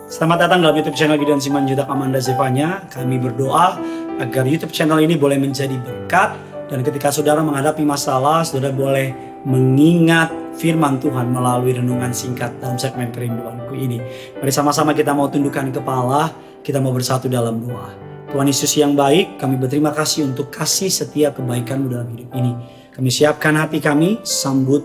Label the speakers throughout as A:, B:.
A: Selamat datang dalam YouTube channel Gideon Simanjuntak Amanda Zevanya. Kami berdoa agar YouTube channel ini boleh menjadi berkat. Dan ketika saudara menghadapi masalah, saudara boleh mengingat firman Tuhan melalui renungan singkat dalam segmen kerinduanku ini. Mari sama-sama kita mau tundukkan kepala, kita mau bersatu dalam doa. Tuhan Yesus yang baik, kami berterima kasih untuk kasih setia kebaikan-Mu dalam hidup ini. Kami siapkan hati kami, sambut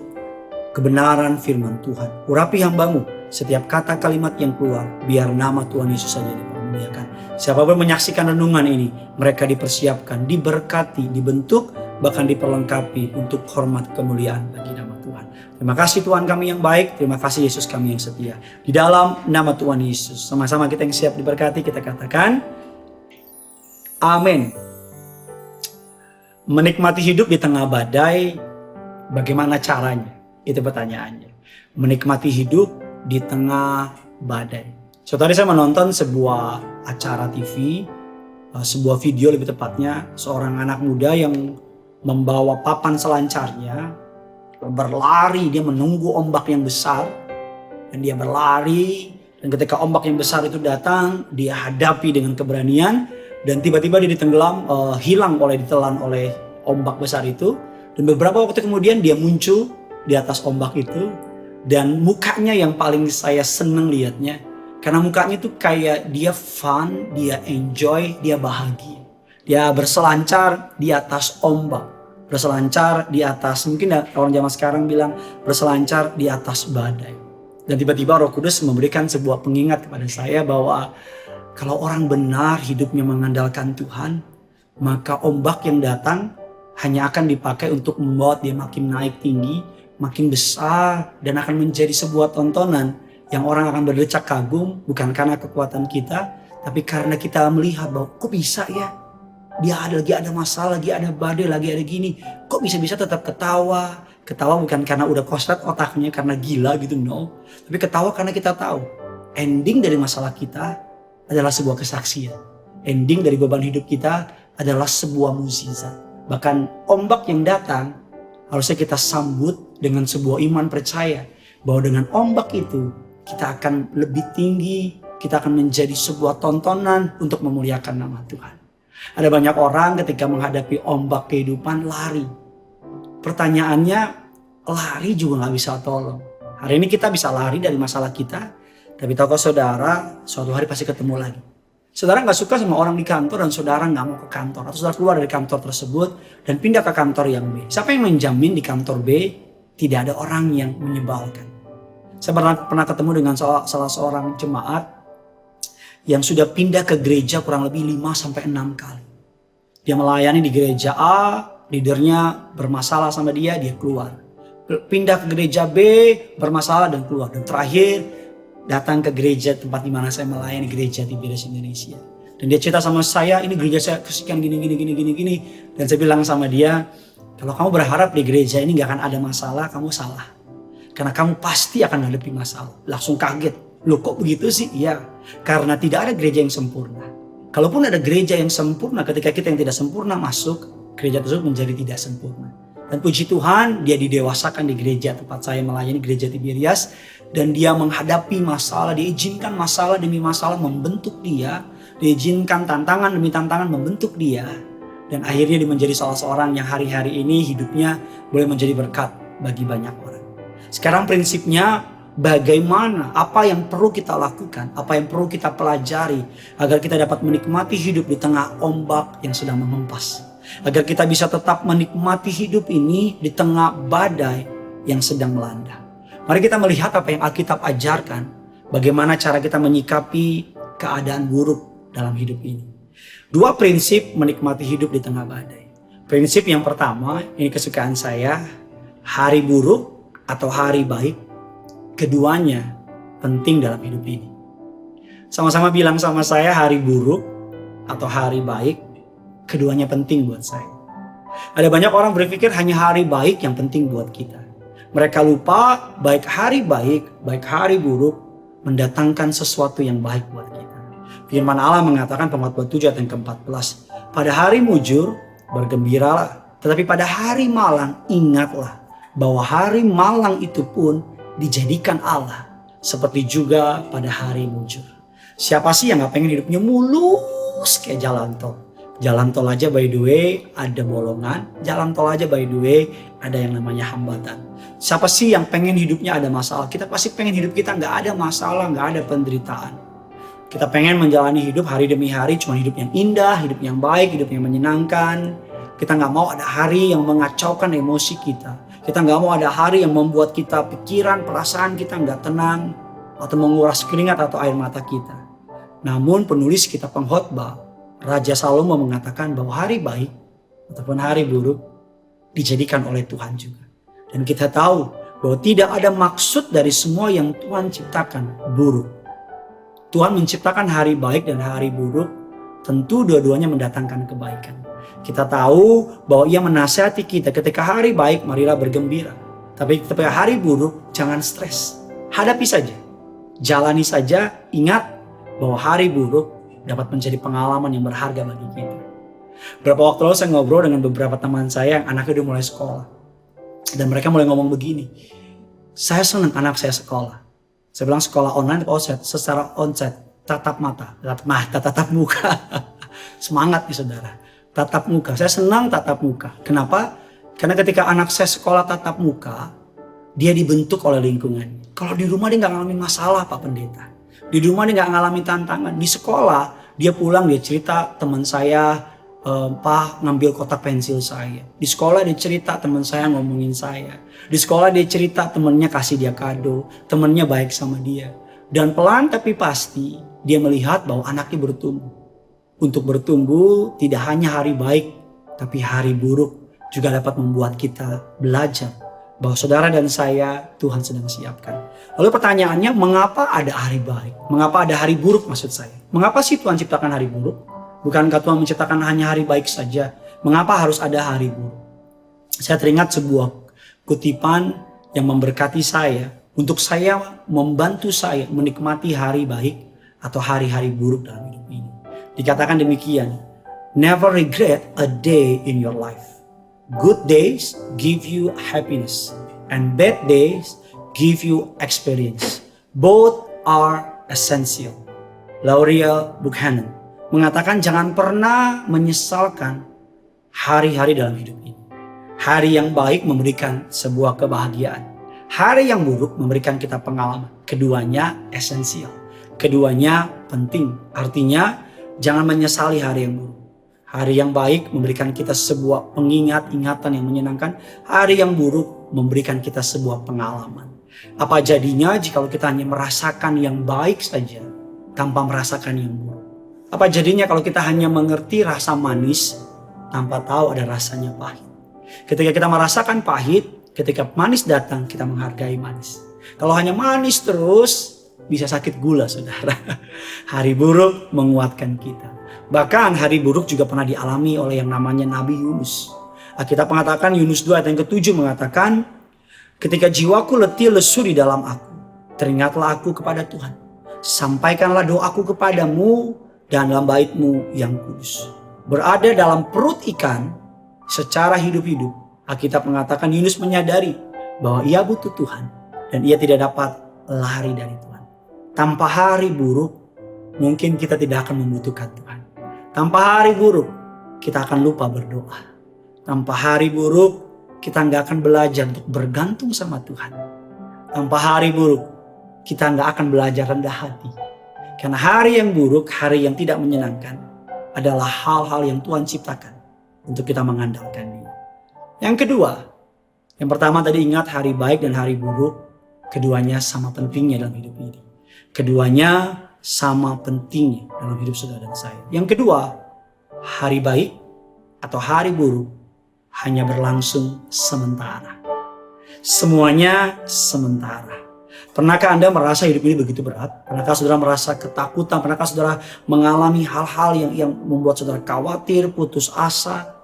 A: kebenaran firman Tuhan. Urapi hamba-Mu, setiap kata kalimat yang keluar, biar nama Tuhan Yesus saja dipermuliakan. Siapapun menyaksikan renungan ini, mereka dipersiapkan, diberkati, dibentuk, bahkan diperlengkapi untuk hormat kemuliaan bagi nama Tuhan. Terima kasih Tuhan kami yang baik, terima kasih Yesus kami yang setia. Di dalam nama Tuhan Yesus, sama-sama kita yang siap diberkati, kita katakan, amin. Menikmati hidup di tengah badai, bagaimana caranya? Itu pertanyaannya. Menikmati hidup di tengah badai. Tadi saya menonton sebuah acara TV, sebuah video lebih tepatnya, seorang anak muda yang membawa papan selancarnya, berlari, dia menunggu ombak yang besar, dan dia berlari, dan ketika ombak yang besar itu datang, dia hadapi dengan keberanian, dan tiba-tiba dia ditelan oleh ombak besar itu, dan beberapa waktu kemudian dia muncul di atas ombak itu. Dan mukanya yang paling saya seneng lihatnya. Karena mukanya itu kayak dia fun, dia enjoy, dia bahagia. Dia berselancar di atas ombak. Berselancar di atas, mungkin orang zaman sekarang bilang berselancar di atas badai. Dan tiba-tiba Roh Kudus memberikan sebuah pengingat kepada saya bahwa kalau orang benar hidupnya mengandalkan Tuhan, maka ombak yang datang hanya akan dipakai untuk membawa dia makin naik tinggi, makin besar, dan akan menjadi sebuah tontonan yang orang akan berdecak kagum, bukan karena kekuatan kita, tapi karena kita melihat bahwa kok bisa ya, dia lagi ada masalah, lagi ada badai, lagi ada gini, kok bisa-bisa tetap ketawa. Ketawa bukan karena udah koslet otaknya, karena gila gitu, no. Tapi ketawa karena kita tahu ending dari masalah kita adalah sebuah kesaksian. Ending dari beban hidup kita adalah sebuah mukjizat. Bahkan ombak yang datang harusnya kita sambut dengan sebuah iman percaya bahwa dengan ombak itu kita akan lebih tinggi, kita akan menjadi sebuah tontonan untuk memuliakan nama Tuhan. Ada banyak orang ketika menghadapi ombak kehidupan lari. Pertanyaannya, lari juga gak bisa tolong. Hari ini kita bisa lari dari masalah kita, tapi tahukah saudara, suatu hari pasti ketemu lagi. Saudara gak suka sama orang di kantor dan saudara gak mau ke kantor. Atau saudara keluar dari kantor tersebut dan pindah ke kantor yang B. Siapa yang menjamin di kantor B tidak ada orang yang menyebalkan? Saya pernah ketemu dengan salah seorang jemaat yang sudah pindah ke gereja kurang lebih 5-6 kali. Dia melayani di gereja A, leadernya bermasalah sama dia keluar. Pindah ke gereja B, bermasalah dan keluar. Dan terakhir datang ke gereja tempat di mana saya melayani, gereja Tiberias Indonesia. Dan dia cerita sama saya, ini gereja saya kesekian gini. Dan saya bilang sama dia, kalau kamu berharap di gereja ini gak akan ada masalah, kamu salah. Karena kamu pasti akan menghadapi masalah. Langsung kaget, loh kok begitu sih? Iya, karena tidak ada gereja yang sempurna. Kalaupun ada gereja yang sempurna, ketika kita yang tidak sempurna masuk, gereja tersebut menjadi tidak sempurna. Dan puji Tuhan, dia didewasakan di gereja tempat saya melayani, gereja Tiberias. Dan dia menghadapi masalah, diizinkan masalah demi masalah membentuk dia. Diizinkan tantangan demi tantangan membentuk dia. Dan akhirnya dia menjadi salah seorang yang hari-hari ini hidupnya boleh menjadi berkat bagi banyak orang. Sekarang prinsipnya bagaimana, apa yang perlu kita lakukan, apa yang perlu kita pelajari agar kita dapat menikmati hidup di tengah ombak yang sedang menghempas. Agar kita bisa tetap menikmati hidup ini di tengah badai yang sedang melanda. Mari kita melihat apa yang Alkitab ajarkan, bagaimana cara kita menyikapi keadaan buruk dalam hidup ini. 2 prinsip menikmati hidup di tengah badai. Prinsip yang pertama, ini kesukaan saya, hari buruk atau hari baik, keduanya penting dalam hidup ini. Sama-sama bilang sama saya, hari buruk atau hari baik, keduanya penting buat saya. Ada banyak orang berpikir hanya hari baik yang penting buat kita. Mereka lupa baik hari baik, baik hari buruk mendatangkan sesuatu yang baik buat kita. Firman Allah mengatakan Pemakmur 7 ayat yang ke-14. Pada hari mujur bergembiralah, tetapi pada hari malang ingatlah bahwa hari malang itu pun dijadikan Allah seperti juga pada hari mujur. Siapa sih yang gak pengen hidupnya mulus kayak jalan tol? Jalan tol aja by the way ada bolongan, jalan tol aja by the way ada yang namanya hambatan. Siapa sih yang pengen hidupnya ada masalah? Kita pasti pengen hidup kita gak ada masalah, gak ada penderitaan. Kita pengen menjalani hidup hari demi hari cuma hidup yang indah, hidup yang baik, hidup yang menyenangkan. Kita gak mau ada hari yang mengacaukan emosi kita. Kita gak mau ada hari yang membuat kita pikiran, perasaan kita gak tenang, atau menguras keringat atau air mata kita. Namun penulis kitab pengkhotbah, Raja Salomo mengatakan bahwa hari baik ataupun hari buruk dijadikan oleh Tuhan juga. Dan kita tahu bahwa tidak ada maksud dari semua yang Tuhan ciptakan buruk. Tuhan menciptakan hari baik dan hari buruk, tentu dua-duanya mendatangkan kebaikan. Kita tahu bahwa ia menasihati kita ketika hari baik marilah bergembira. Tapi ketika hari buruk jangan stres. Hadapi saja. Jalani saja, ingat bahwa hari buruk dapat menjadi pengalaman yang berharga bagi kita. Beberapa waktu lalu saya ngobrol dengan beberapa teman saya yang anaknya udah mulai sekolah. Dan mereka mulai ngomong begini, saya senang anak saya sekolah. Saya bilang sekolah online atau onsite? Secara onsite, tatap muka. Semangat nih saudara. Tatap muka, saya senang tatap muka. Kenapa? Karena ketika anak saya sekolah tatap muka, dia dibentuk oleh lingkungan. Kalau di rumah dia gak ngalamin masalah Pak Pendeta. Di rumah dia gak ngalamin tantangan. Di sekolah dia pulang dia cerita teman saya Pak ngambil kotak pensil saya. Di sekolah dia cerita teman saya ngomongin saya. Di sekolah dia cerita temannya kasih dia kado. Temannya baik sama dia. Dan pelan tapi pasti dia melihat bahwa anaknya bertumbuh. Untuk bertumbuh tidak hanya hari baik tapi hari buruk juga dapat membuat kita belajar bahwa saudara dan saya Tuhan sedang siapkan. Lalu pertanyaannya, mengapa ada hari baik? Mengapa ada hari buruk maksud saya? Mengapa sih Tuhan ciptakan hari buruk? Bukankah Tuhan menciptakan hanya hari baik saja? Mengapa harus ada hari buruk? Saya teringat sebuah kutipan yang memberkati saya. Untuk saya membantu saya menikmati hari baik atau hari-hari buruk dalam hidup ini. Dikatakan demikian, never regret a day in your life. Good days give you happiness and bad days give you experience. Both are essential. Lauriel Buchanan mengatakan jangan pernah menyesalkan hari-hari dalam hidup ini. Hari yang baik memberikan sebuah kebahagiaan. Hari yang buruk memberikan kita pengalaman. Keduanya esensial. Keduanya penting. Artinya jangan menyesali hari yang buruk. Hari yang baik memberikan kita sebuah ingatan yang menyenangkan. Hari yang buruk memberikan kita sebuah pengalaman. Apa jadinya jika kita hanya merasakan yang baik saja tanpa merasakan yang buruk? Apa jadinya kalau kita hanya mengerti rasa manis tanpa tahu ada rasanya pahit? Ketika kita merasakan pahit, ketika manis datang kita menghargai manis. Kalau hanya manis terus bisa sakit gula saudara. Hari buruk menguatkan kita. Bahkan hari buruk juga pernah dialami oleh yang namanya Nabi Yunus. Alkitab mengatakan Yunus 2 ayat yang ke-7 mengatakan, ketika jiwaku letih lesu di dalam aku, teringatlah aku kepada Tuhan. Sampaikanlah doaku kepadamu dan dalam bait-Mu yang kudus. Berada dalam perut ikan secara hidup-hidup. Alkitab mengatakan Yunus menyadari bahwa ia butuh Tuhan dan ia tidak dapat lari dari Tuhan. Tanpa hari buruk mungkin kita tidak akan membutuhkan Tuhan. Tanpa hari buruk kita akan lupa berdoa. Tanpa hari buruk kita nggak akan belajar untuk bergantung sama Tuhan. Tanpa hari buruk kita nggak akan belajar rendah hati. Karena hari yang buruk, hari yang tidak menyenangkan adalah hal-hal yang Tuhan ciptakan untuk kita mengandalkan Dia. Yang kedua, yang pertama tadi ingat hari baik dan hari buruk, keduanya sama pentingnya dalam hidup ini. Keduanya sama pentingnya dalam hidup saudara dan saya. Yang kedua, hari baik atau hari buruk hanya berlangsung sementara. Semuanya sementara. Pernahkah Anda merasa hidup ini begitu berat? Pernahkah saudara merasa ketakutan? Pernahkah saudara mengalami hal-hal yang membuat saudara khawatir, putus asa?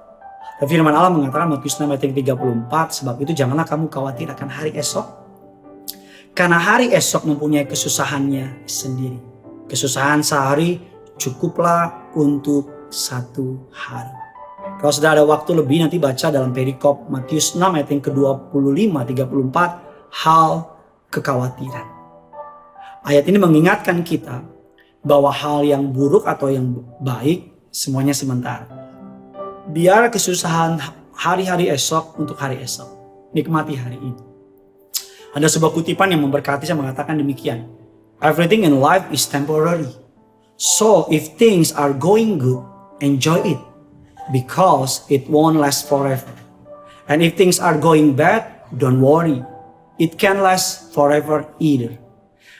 A: Dan firman Allah mengatakan Matius 6 ayat 34, sebab itu janganlah kamu khawatir akan hari esok. Karena hari esok mempunyai kesusahannya sendiri. Kesusahan sehari cukuplah untuk satu hari. Kalau saudara ada waktu lebih nanti baca dalam perikop Matius 6 ayat yang ke-25, 34 hal kekhawatiran. Ayat ini mengingatkan kita bahwa hal yang buruk atau yang baik semuanya sementara. Biar kesusahan hari-hari esok untuk hari esok. Nikmati hari ini. Ada sebuah kutipan yang memberkati, saya mengatakan demikian. Everything in life is temporary. So if things are going good, enjoy it. Because it won't last forever. And if things are going bad, don't worry. It can't last forever either.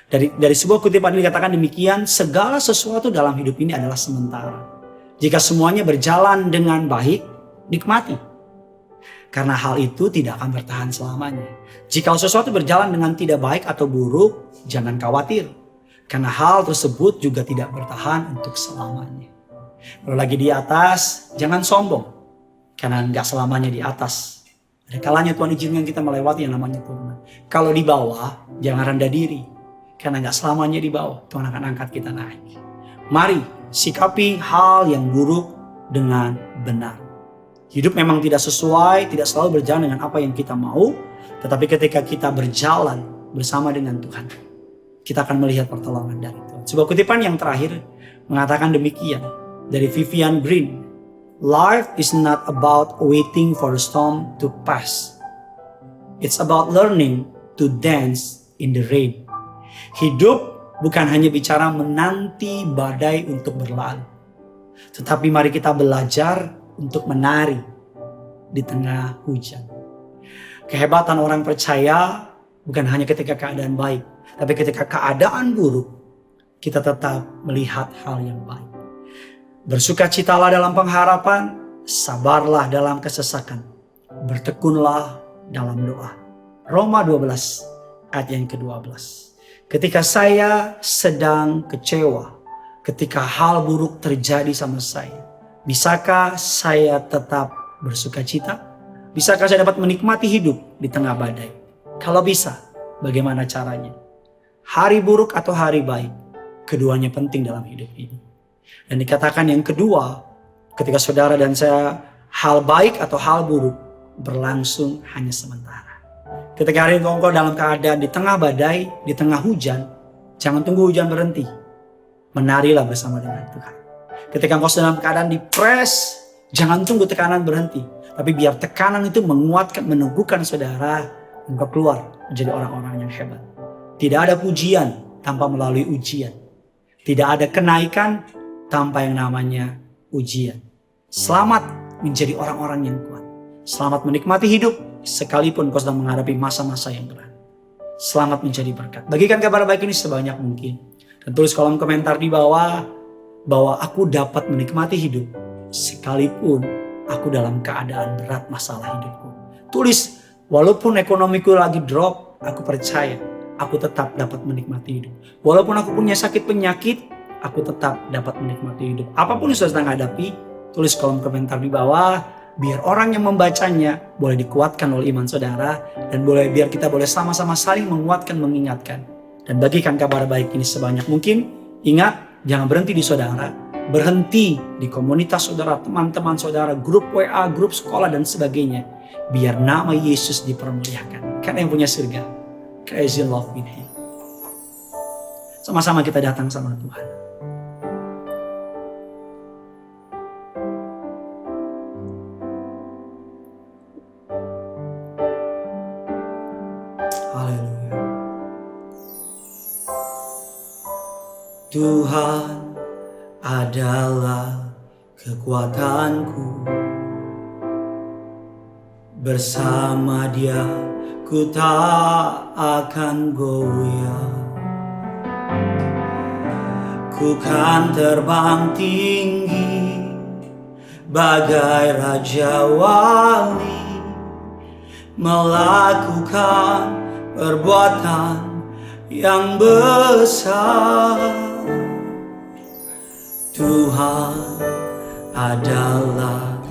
A: Dari sebuah kutipan ini dikatakan demikian, segala sesuatu dalam hidup ini adalah sementara. Jika semuanya berjalan dengan baik, nikmati. Karena hal itu tidak akan bertahan selamanya. Jika sesuatu berjalan dengan tidak baik atau buruk, jangan khawatir. Karena hal tersebut juga tidak bertahan untuk selamanya. Kalau lagi di atas, jangan sombong. Karena nggak selamanya di atas. Ada kalanya Tuhan izinkan kita melewati yang namanya turunan. Kalau di bawah, jangan rendah diri. Karena gak selamanya di bawah, Tuhan akan angkat kita naik. Mari sikapi hal yang buruk dengan benar. Hidup memang tidak sesuai, tidak selalu berjalan dengan apa yang kita mau. Tetapi ketika kita berjalan bersama dengan Tuhan, kita akan melihat pertolongan dari Tuhan. Sebuah kutipan yang terakhir mengatakan demikian. Dari Vivian Green. Life is not about waiting for the storm to pass. It's about learning to dance in the rain. Hidup bukan hanya bicara menanti badai untuk berlalu. Tetapi mari kita belajar untuk menari di tengah hujan. Kehebatan orang percaya bukan hanya ketika keadaan baik. Tapi ketika keadaan buruk, kita tetap melihat hal yang baik. Bersukacitalah dalam pengharapan, sabarlah dalam kesesakan. Bertekunlah dalam doa. Roma 12 ayat yang ke-12. Ketika saya sedang kecewa, ketika hal buruk terjadi sama saya, bisakah saya tetap bersukacita? Bisakah saya dapat menikmati hidup di tengah badai? Kalau bisa, bagaimana caranya? Hari buruk atau hari baik, keduanya penting dalam hidup ini. Dan dikatakan yang kedua, ketika saudara dan saya, hal baik atau hal buruk berlangsung hanya sementara. Ketika hari engkau dalam keadaan di tengah badai, di tengah hujan, jangan tunggu hujan berhenti. Menarilah bersama dengan Tuhan. Ketika engkau dalam keadaan dipres, jangan tunggu tekanan berhenti. Tapi biar tekanan itu menguatkan, meneguhkan saudara, engkau keluar menjadi orang-orang yang hebat. Tidak ada pujian tanpa melalui ujian. Tidak ada kenaikan tanpa yang namanya ujian. Selamat menjadi orang-orang yang kuat. Selamat menikmati hidup. Sekalipun kau sedang menghadapi masa-masa yang berat. Selamat menjadi berkat. Bagikan kabar baik ini sebanyak mungkin. Dan tulis kolom komentar di bawah bahwa aku dapat menikmati hidup sekalipun aku dalam keadaan berat masalah hidupku. Tulis, walaupun ekonomiku lagi drop, aku percaya aku tetap dapat menikmati hidup. Walaupun aku punya sakit penyakit, aku tetap dapat menikmati hidup. Apapun yang sudah sedang hadapi, tulis kolom komentar di bawah. Biar orang yang membacanya boleh dikuatkan oleh iman saudara. Dan biar kita boleh sama-sama saling menguatkan, mengingatkan. Dan bagikan kabar baik ini sebanyak mungkin. Ingat, jangan berhenti di saudara. Berhenti di komunitas saudara, teman-teman saudara, grup WA, grup sekolah dan sebagainya. Biar nama Yesus dipermuliakan. Karena yang punya surga, crazy love with him. Sama-sama kita datang sama Tuhan. Haleluya. Tuhan adalah kekuatanku. Bersama Dia ku tak akan goyah. Ku kan terbang tinggi bagai Raja Wali, melakukan perbuatan yang besar. Tuhan adalah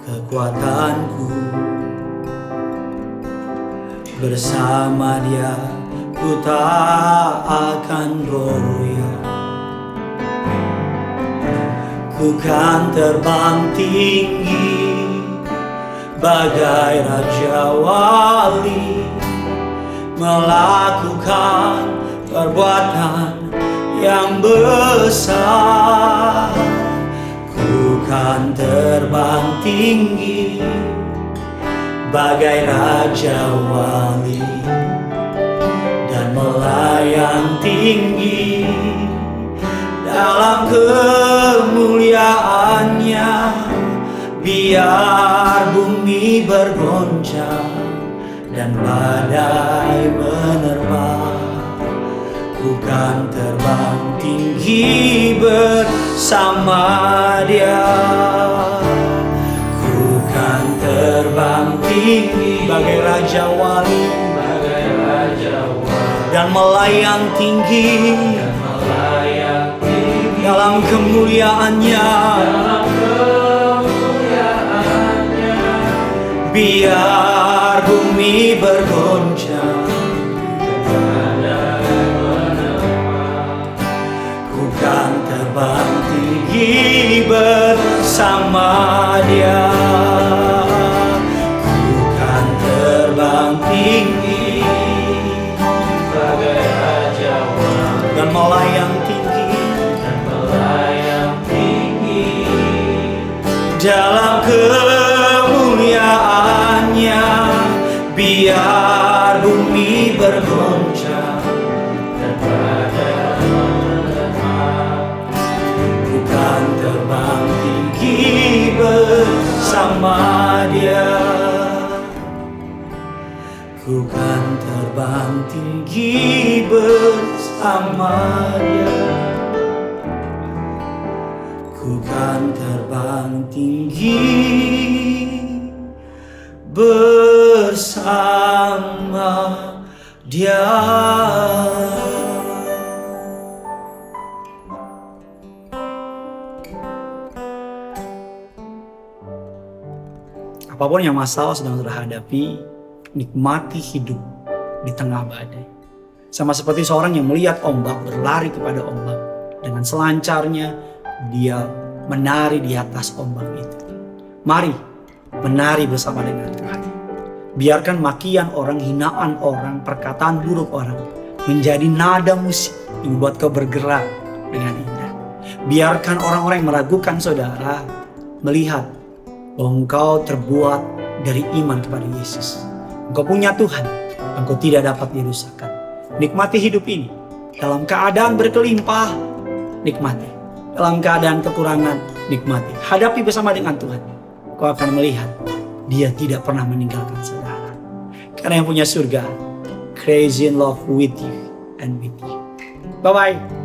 A: kekuatanku. Bersama Dia ku tak akan goyah. Ku kan terbang tinggi bagai Raja Wali, melakukan perbuatan yang besar. Ku kan terbang tinggi bagai raja wali dan melayang tinggi dalam kemuliaannya. Biar bumi bergoncang dan badai menerpa, ku kan terbang tinggi bersama Dia. Ku kan terbang tinggi bagai raja wali dan melayang tinggi dalam kemuliaannya. Biar bumi bergoncang, ku kan terbang tinggi bersama Dia. Ku kan terbang tinggi bagai raja wali dan melayang tinggi dalam kemuliaannya. Biar bumi bergoncang dan badai menerpa, ku kan terbang tinggi bersama Dia. Ku kan terbang tinggi bersama Dia. Ku kan terbang tinggi bersama Dia. Apapun yang masalah sedang terhadapi, nikmati hidup di tengah badai. Sama seperti seorang yang melihat ombak, berlari kepada ombak. Dengan selancarnya dia menari di atas ombak itu. Mari menari bersama dengan Tuhan. Biarkan makian orang, hinaan orang, perkataan buruk orang menjadi nada musik yang membuat kau bergerak dengan indah. Biarkan orang-orang yang meragukan saudara melihat bahwa engkau terbuat dari iman kepada Yesus. Engkau punya Tuhan, engkau tidak dapat dirusakkan. Nikmati hidup ini. Dalam keadaan berkelimpah, nikmati. Dalam keadaan kekurangan, nikmati. Hadapi bersama dengan Tuhan. Kau akan melihat Dia tidak pernah meninggalkan saudara. Karena yang punya surga, crazy in love with you and with you. Bye-bye.